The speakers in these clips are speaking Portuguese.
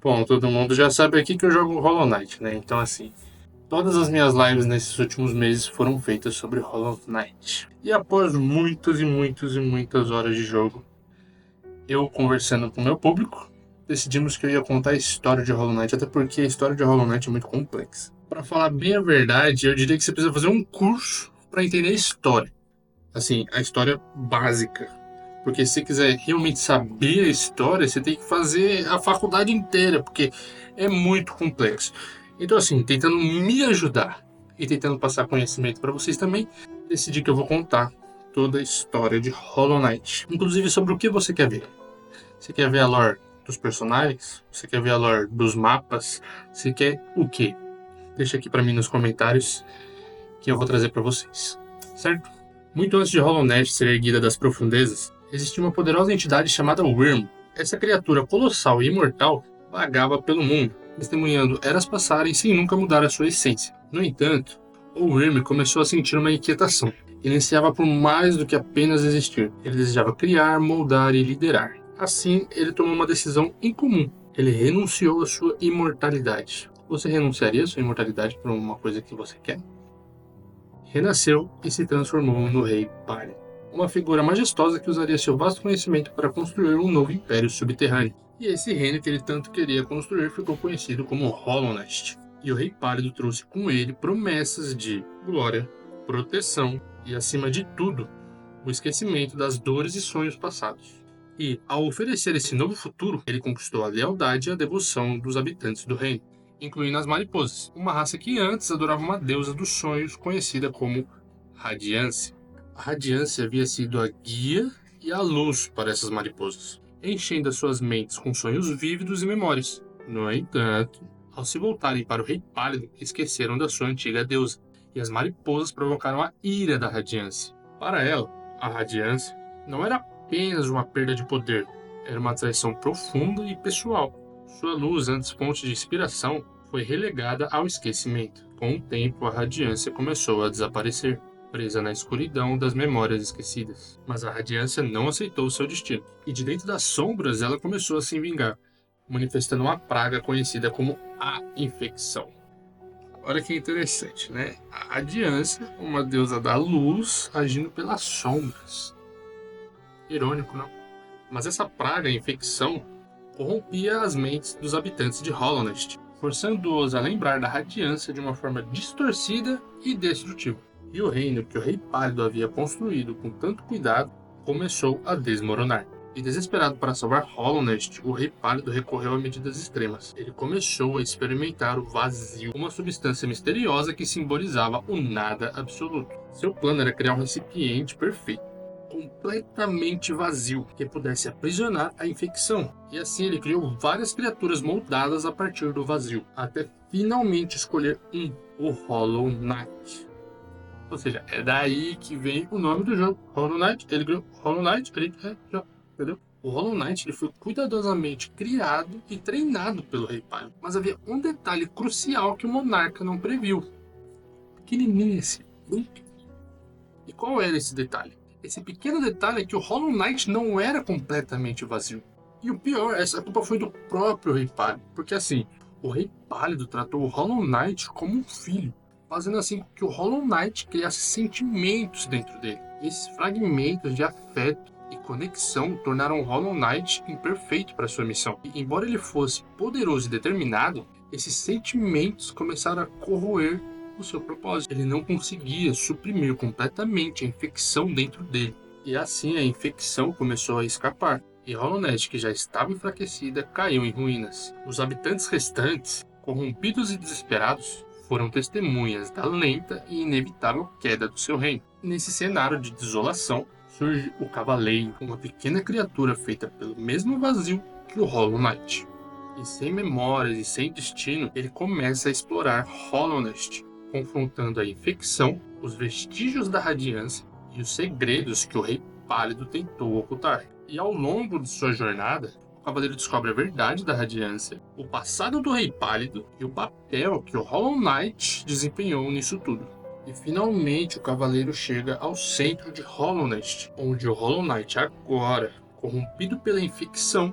Bom, todo mundo já sabe aqui que eu jogo Hollow Knight, né? Então, assim, todas as minhas lives nesses últimos meses foram feitas sobre Hollow Knight. E após muitas horas de jogo, eu conversando com o meu público, decidimos que eu ia contar a história de Hollow Knight, até porque a história de Hollow Knight é muito complexa. Para falar bem a verdade, eu diria que você precisa fazer um curso para entender a história. Assim, a história básica. Porque se você quiser realmente saber a história, você tem que fazer a faculdade inteira, porque é muito complexo. Então, assim, tentando me ajudar e tentando passar conhecimento para vocês também, decidi que eu vou contar toda a história de Hollow Knight. Inclusive sobre o que você quer ver. Você quer ver a lore dos personagens? Você quer ver a lore dos mapas? Você quer o quê? Deixa aqui para mim nos comentários que eu vou trazer para vocês. Certo? Muito antes de Hollow Knight ser erguida das profundezas, existia uma poderosa entidade chamada Wyrm. Essa criatura colossal e imortal vagava pelo mundo, testemunhando eras passarem sem nunca mudar a sua essência. No entanto, o Wyrm começou a sentir uma inquietação. Ele ansiava por mais do que apenas existir. Ele desejava criar, moldar e liderar. Assim, ele tomou uma decisão incomum. Ele renunciou à sua imortalidade. Você renunciaria à sua imortalidade por uma coisa que você quer? Renasceu e se transformou no Rei Pálido, uma figura majestosa que usaria seu vasto conhecimento para construir um novo império subterrâneo. E esse reino que ele tanto queria construir ficou conhecido como Hollow Knight. E o Rei Pálido trouxe com ele promessas de glória, proteção e, acima de tudo, o esquecimento das dores e sonhos passados. E, ao oferecer esse novo futuro, ele conquistou a lealdade e a devoção dos habitantes do reino, incluindo as mariposas, uma raça que antes adorava uma deusa dos sonhos conhecida como Radiância. A Radiância havia sido a guia e a luz para essas mariposas, enchendo as suas mentes com sonhos vívidos e memórias. No entanto, ao se voltarem para o Rei Pálido, esqueceram da sua antiga deusa, e as mariposas provocaram a ira da Radiância. Para ela, a Radiância não era apenas uma perda de poder, era uma traição profunda e pessoal. Sua luz, antes fonte de inspiração, foi relegada ao esquecimento. Com o tempo, a radiância começou a desaparecer, presa na escuridão das memórias esquecidas. Mas a radiância não aceitou seu destino, e de dentro das sombras ela começou a se vingar, manifestando uma praga conhecida como a infecção. Olha que interessante, né? A radiância, uma deusa da luz, agindo pelas sombras. Irônico, não? Mas essa praga, a infecção, corrompia as mentes dos habitantes de Hollow Knight, forçando-os a lembrar da radiância de uma forma distorcida e destrutiva. E o reino que o Rei Pálido havia construído com tanto cuidado começou a desmoronar. E desesperado para salvar Hollow Knight, o Rei Pálido recorreu a medidas extremas. Ele começou a experimentar o vazio, uma substância misteriosa que simbolizava o nada absoluto. Seu plano era criar um recipiente perfeito, completamente vazio, que pudesse aprisionar a infecção. E assim ele criou várias criaturas moldadas a partir do vazio, até finalmente escolher o Hollow Knight. Ou seja, é daí que vem o nome do jogo, Hollow Knight. Ele criou Hollow Knight, entendeu? O Hollow Knight ele foi cuidadosamente criado e treinado pelo Rei Pálido. Mas havia um detalhe crucial que o monarca não previu. Pequenininho esse. E qual era esse detalhe? Esse pequeno detalhe é que o Hollow Knight não era completamente vazio. E o pior, essa culpa foi do próprio Rei Pálido. Porque assim, o Rei Pálido tratou o Hollow Knight como um filho, fazendo assim com que o Hollow Knight criasse sentimentos dentro dele. Esses fragmentos de afeto e conexão tornaram o Hollow Knight imperfeito para sua missão. E embora ele fosse poderoso e determinado, esses sentimentos começaram a corroer o seu propósito. Ele não conseguia suprimir completamente a infecção dentro dele. E assim a infecção começou a escapar. E Hollow Knight, que já estava enfraquecida, caiu em ruínas. Os habitantes restantes, corrompidos e desesperados, foram testemunhas da lenta e inevitável queda do seu reino. Nesse cenário de desolação, surge o Cavaleiro, uma pequena criatura feita pelo mesmo vazio que o Hollow Knight. E sem memórias e sem destino, ele começa a explorar Hollow Knight, confrontando a infecção, os vestígios da radiância e os segredos que o Rei Pálido tentou ocultar. E ao longo de sua jornada, o Cavaleiro descobre a verdade da radiância, o passado do Rei Pálido e o papel que o Hollow Knight desempenhou nisso tudo. E finalmente o Cavaleiro chega ao centro de Hollow Knight, onde o Hollow Knight agora, corrompido pela infecção,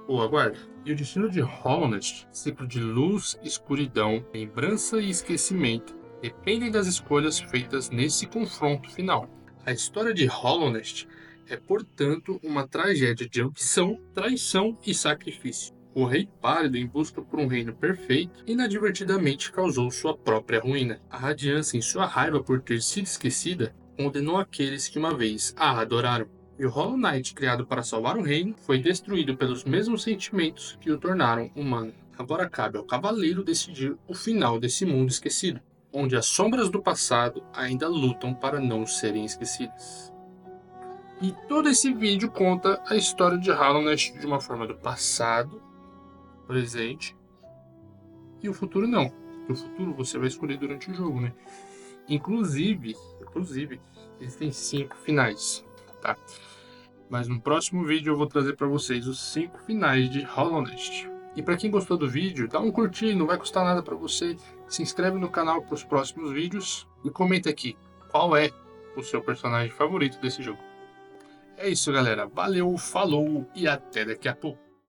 ou aguarda. E o destino de Hollow Knight, ciclo de luz, escuridão, lembrança e esquecimento, dependem das escolhas feitas nesse confronto final. A história de Hollow Knight é, portanto, uma tragédia de ambição, traição e sacrifício. O Rei Pálido, em busca por um reino perfeito, inadvertidamente causou sua própria ruína. A Radiância, em sua raiva por ter sido esquecida, condenou aqueles que uma vez a adoraram. E o Hollow Knight, criado para salvar o reino, foi destruído pelos mesmos sentimentos que o tornaram humano. Agora cabe ao cavaleiro decidir o final desse mundo esquecido, onde as sombras do passado ainda lutam para não serem esquecidas. E todo esse vídeo conta a história de Hollow Knight de uma forma do passado, presente e o futuro não. Porque o futuro você vai escolher durante o jogo, né? Inclusive, existem 5 finais, tá? Mas no próximo vídeo eu vou trazer para vocês os 5 finais de Hollow Knight. E para quem gostou do vídeo, dá um curtir, não vai custar nada para você. Se inscreve no canal para os próximos vídeos e comenta aqui qual é o seu personagem favorito desse jogo. É isso, galera. Valeu, falou e até daqui a pouco.